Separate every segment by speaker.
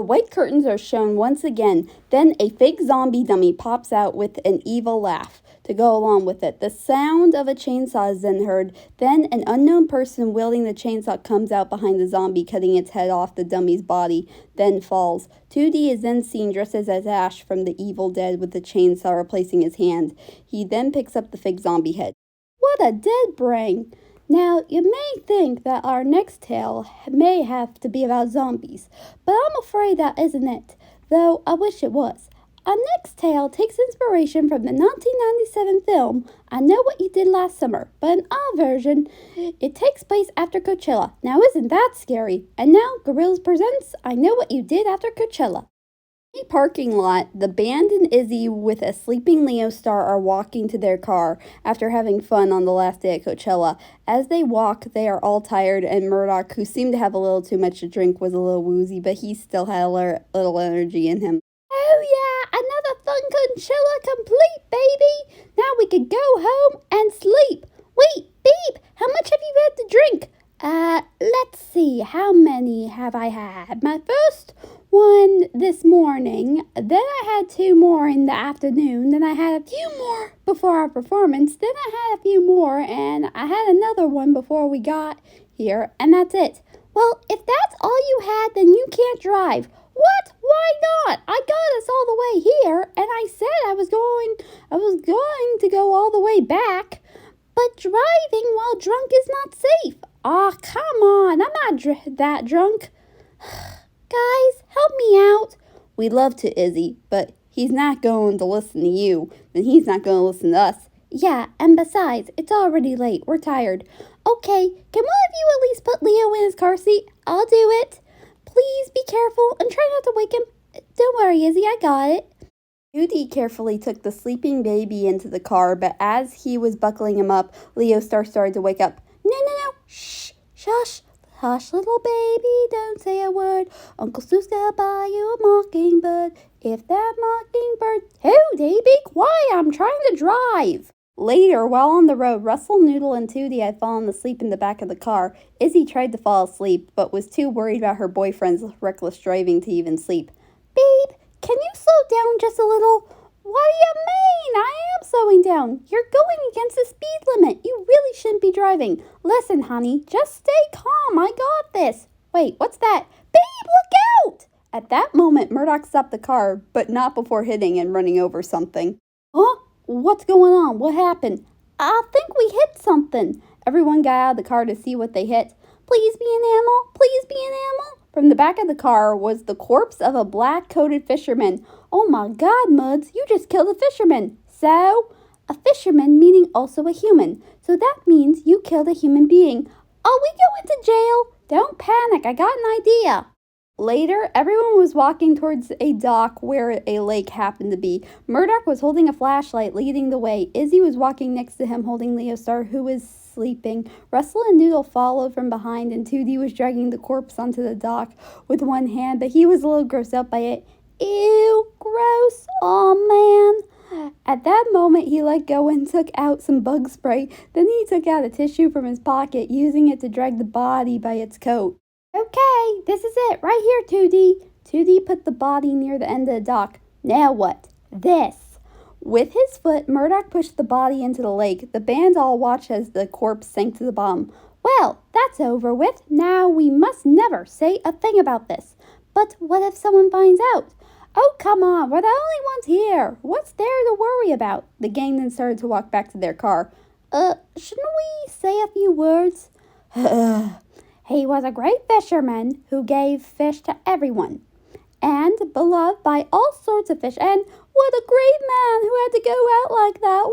Speaker 1: white curtains are shown once again. Then a fake zombie dummy pops out with an evil laugh to go along with it. The sound of a chainsaw is then heard. Then an unknown person wielding the chainsaw comes out behind the zombie, cutting its head off the dummy's body, then falls. 2D is then seen dressed as Ash from The Evil Dead with the chainsaw replacing his hand. He then picks up the fake zombie head. What a dead brain! Now, you may think that our next tale may have to be about zombies, but I'm afraid that isn't it, though I wish it was. Our next tale takes inspiration from the 1997 film I Know What You Did Last Summer, but in our version, it takes place after Coachella. Now isn't that scary? And now, Gorillaz presents I Know What You Did After Coachella. In a parking lot, the band and Izzy with a sleeping Leo star are walking to their car after having fun on the last day at Coachella. As they walk, they are all tired, and Murdoch, who seemed to have a little too much to drink, was a little woozy, but he still had a little energy in him. Oh yeah, another fun Coachella complete, baby! Now we could go home and sleep. Wait, babe, how much have you had to drink? Let's see, how many have I had? My first one this morning, then I had 2 more in the afternoon, then I had a few more before our performance, then I had a few more, and I had another one before we got here, and that's it. Well, if that's all you had, then you can't drive. What? Why not? I got us all the way here, and I said I was going to go all the way back. But driving while drunk is not safe. Aw, come on, I'm not that drunk. Guys, help me out. We love to Izzy, but he's not going to listen to you, then he's not going to listen to us. Yeah, and besides, it's already late. We're tired. Okay, can one of you at least put Leo in his car seat? I'll do it. Please be careful and try not to wake him. Don't worry, Izzy, I got it. 2D carefully took the sleeping baby into the car, but as he was buckling him up, Leo started to wake up. No, shh, shush. Hush, little baby, don't say a word. Uncle Sue's gonna buy you a mockingbird. If that mockingbird... 2D, be quiet, I'm trying to drive. Later, while on the road, Russell, Noodle, and 2D had fallen asleep in the back of the car. Izzy tried to fall asleep, but was too worried about her boyfriend's reckless driving to even sleep. Babe, can you slow down just a little? What do you mean? I am slowing down. You're going against the speed limit. You really shouldn't be driving. Listen, honey, just stay calm. I got this. Wait, what's that? Babe, look out! At that moment, Murdoch stopped the car, but not before hitting and running over something. Huh? What's going on? What happened? I think we hit something. Everyone got out of the car to see what they hit. Please be an animal. Please be an animal. From the back of the car was the corpse of a black-coated fisherman. Oh my God, Muds, you just killed a fisherman. So, a fisherman meaning also a human. So that means you killed a human being. Are we going to jail? Don't panic, I got an idea. Later, everyone was walking towards a dock where a lake happened to be. Murdoch was holding a flashlight, leading the way. Izzy was walking next to him, holding Leo Star, who was sleeping. Russell and Noodle followed from behind, and 2D was dragging the corpse onto the dock with one hand, but he was a little grossed out by it. Ew, gross. Aw, man. At that moment, he let go and took out some bug spray. Then he took out a tissue from his pocket, using it to drag the body by its coat. Okay, this is it, right here, 2D. 2D put the body near the end of the dock. Now what? This. With his foot, Murdoch pushed the body into the lake. The band all watched as the corpse sank to the bottom. Well, that's over with. Now we must never say a thing about this. But what if someone finds out? Oh, come on, we're the only ones here. What's there to worry about? The gang then started to walk back to their car. Shouldn't we say a few words? He was a great fisherman who gave fish to everyone, and beloved by all sorts of fish. And what a great man who had to go out like that.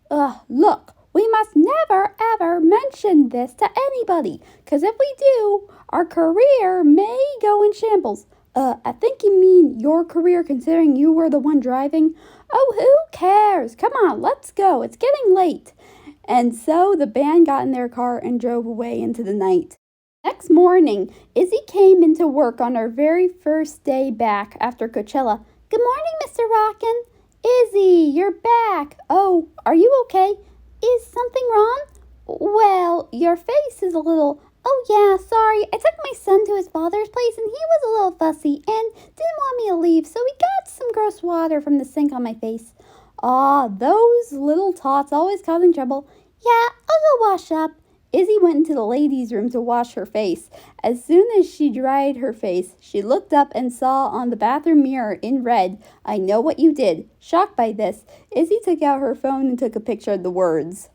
Speaker 1: Why? Look, we must never, ever mention this to anybody, because if we do, our career may go in shambles. I think you mean your career, considering you were the one driving. Oh, who cares? Come on, let's go. It's getting late. And so the band got in their car and drove away into the night. Next morning, Izzy came into work on her very first day back after Coachella. Good morning, Mr. Rockin'. Izzy, you're back. Oh, are you okay? Is something wrong? Well, your face is a little Oh yeah, sorry. I took my son to his father's place and he was a little fussy and didn't want me to leave, so he got some gross water from the sink on my face. Ah, those little tots always causing trouble. Yeah, I'll go wash up. Izzy went into the ladies' room to wash her face. As soon as she dried her face, she looked up and saw on the bathroom mirror in red, "I know what you did." Shocked by this, Izzy took out her phone and took a picture of the words.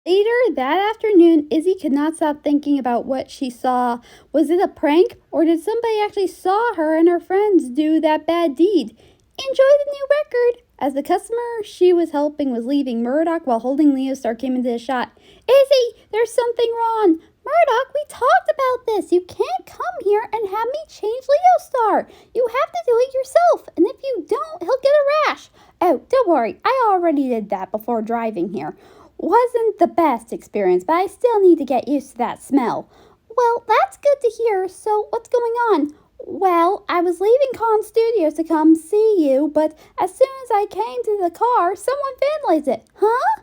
Speaker 1: Later that afternoon, Izzy could not stop thinking about what she saw. Was it a prank, or did somebody actually saw her and her friends do that bad deed? Enjoy the new record! As the customer she was helping was leaving, Murdoch, while holding Leo Star, came into the shot. Izzy, there's something wrong. Murdoch, we talked about this. You can't come here and have me change Leo Star. You have to do it yourself, and if you don't, he'll get a rash. Oh, don't worry, I already did that before driving here. Wasn't the best experience, but I still need to get used to that smell. Well, that's good to hear. So what's going on? Well, I was leaving Con Studios to come see you, but as soon as I came to the car, someone vandalized it. Huh?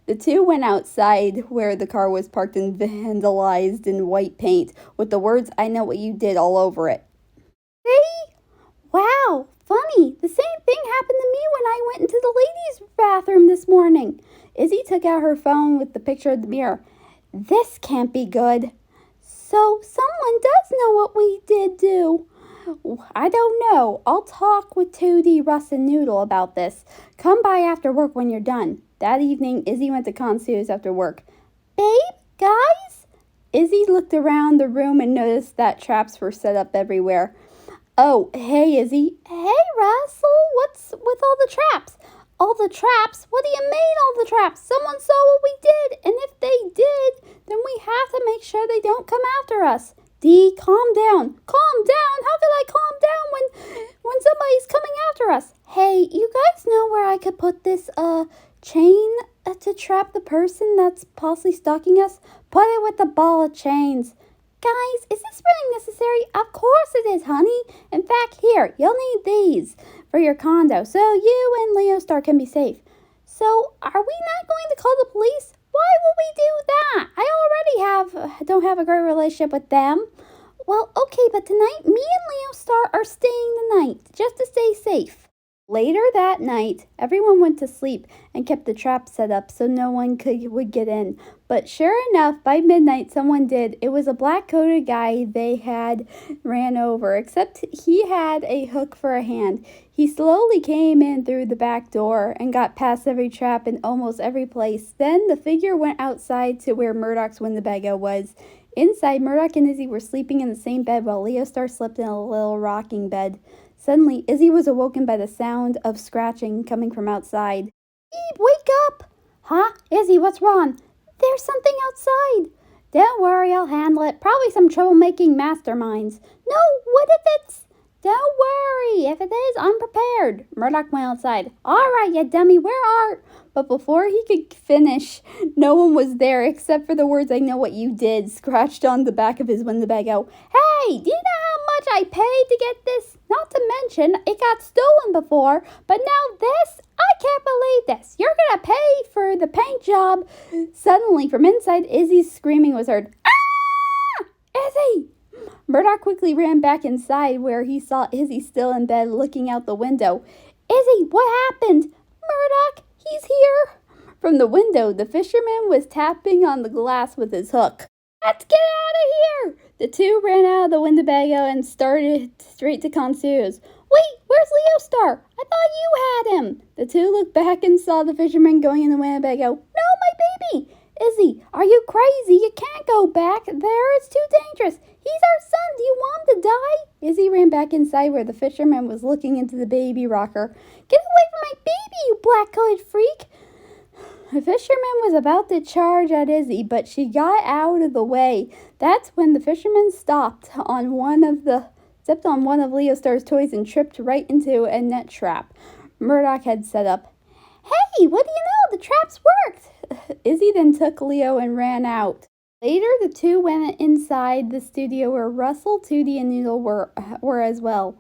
Speaker 1: The two went outside where the car was parked and vandalized in white paint with the words, "I know what you did," all over it. See? Wow, funny. The same thing happened to me when I went into the ladies' bathroom this morning. Izzy took out her phone with the picture of the mirror. This can't be good. So someone does know what we did do. I don't know. I'll talk with Tootie, Russ, and Noodle about this. Come by after work when you're done. That evening, Izzy went to Concierge after work. Babe? Guys? Izzy looked around the room and noticed that traps were set up everywhere. Oh, hey, Izzy. Hey, Russell. What's with all the traps? All the traps? What do you mean all the traps? Someone saw what we did, and if they did, then we have to make sure they don't come after us. Dee, calm down. Calm down? How could I calm down when somebody's coming after us? Hey, you guys know where I could put this chain to trap the person that's possibly stalking us? Put it with the ball of chains. Guys, is this really necessary? Of course it is, honey. In fact, here, you'll need these for your condo so you and Leo Star can be safe. So, are we not going to call the police? Why would we do that? I already don't have a great relationship with them. Well, okay, but tonight, me and Leo Star are staying the night, just to stay safe. Later that night, everyone went to sleep and kept the trap set up so no one would get in. But sure enough, by midnight, someone did. It was a black-coated guy they had ran over, except he had a hook for a hand. He slowly came in through the back door and got past every trap in almost every place. Then the figure went outside to where Murdoch's Winnebago was. Inside, Murdoch and Izzy were sleeping in the same bed while Leo Star slept in a little rocking bed. Suddenly, Izzy was awoken by the sound of scratching coming from outside. Beep, wake up! Huh? Izzy, what's wrong? There's something outside. Don't worry, I'll handle it. Probably some troublemaking masterminds. No, what if it's... Don't worry. If it is, I'm prepared. Murdoch went outside. All right, you dummy, where are... But before he could finish, no one was there except for the words, "I know what you did," scratched on the back of his Winnebago. Hey, do you know how much I paid to get this? Not to mention, it got stolen before, but now this? I can't believe this. You're gonna pay for the paint job. Suddenly, from inside, Izzy's screaming was heard. Ah! Izzy! Murdoch quickly ran back inside where he saw Izzy still in bed looking out the window. Izzy, what happened? Murdoch, he's here. From the window, the fisherman was tapping on the glass with his hook. Let's get out of here! The two ran out of the Winnebago and started straight to Concierge. Wait, where's Leo Star? I thought you had him. The two looked back and saw the fisherman going in the Winnebago. No, my baby! Izzy, are you crazy? You can't go back there. It's too dangerous. He's our son. Do you want him to die? Izzy ran back inside where the fisherman was looking into the baby rocker. Get away from my baby, you black-coated freak! The fisherman was about to charge at Izzy, but she got out of the way. That's when the fisherman stepped on one of Leo Star's toys and tripped right into a net trap Murdoch had set up. Hey, what do you know? The traps worked! Izzy then took Leo and ran out. Later, the two went inside the studio where Russell, Tootie, and Noodle were as well.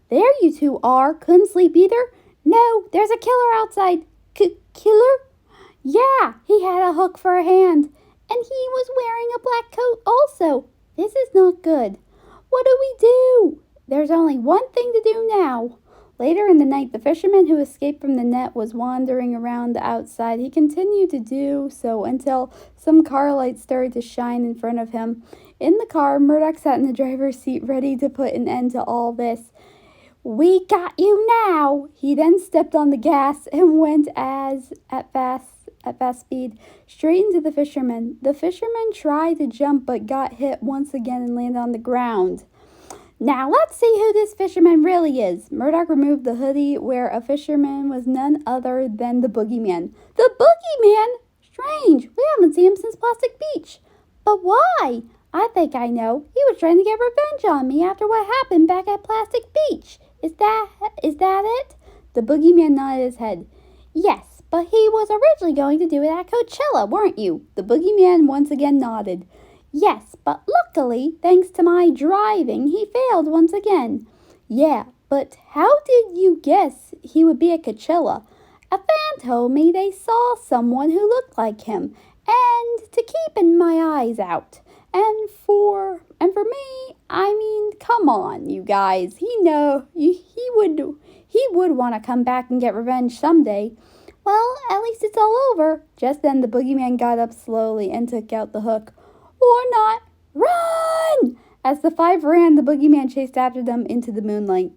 Speaker 1: There you two are. Couldn't sleep either? No, there's a killer outside. Killer? Yeah, he had a hook for a hand. And he was wearing a black coat also. This is not good. What do we do? There's only one thing to do now. Later in the night, the fisherman who escaped from the net was wandering around the outside. He continued to do so until some car lights started to shine in front of him. In the car, Murdoch sat in the driver's seat, ready to put an end to all this. We got you now! He then stepped on the gas and went at fast speed straight into the fisherman. The fisherman tried to jump but got hit once again and landed on the ground. Now let's see who this fisherman really is. Murdoch removed the hoodie where a fisherman was none other than the boogeyman. The boogeyman? Strange, we haven't seen him since Plastic Beach. But why? I think I know. He was trying to get revenge on me after what happened back at Plastic Beach. Is that it? The boogeyman nodded his head. Yes, but he was originally going to do it at Coachella, weren't you? The boogeyman once again nodded. Yes, but luckily, thanks to my driving, he failed once again. Yeah, but how did you guess he would be at Coachella? A fan told me they saw someone who looked like him, and to keep my eyes out. And for me, I mean, come on, you guys. He would want to come back and get revenge someday. Well, at least it's all over. Just then the boogeyman got up slowly and took out the hook. Or not. Run! As the five ran, the boogeyman chased after them into the moonlight.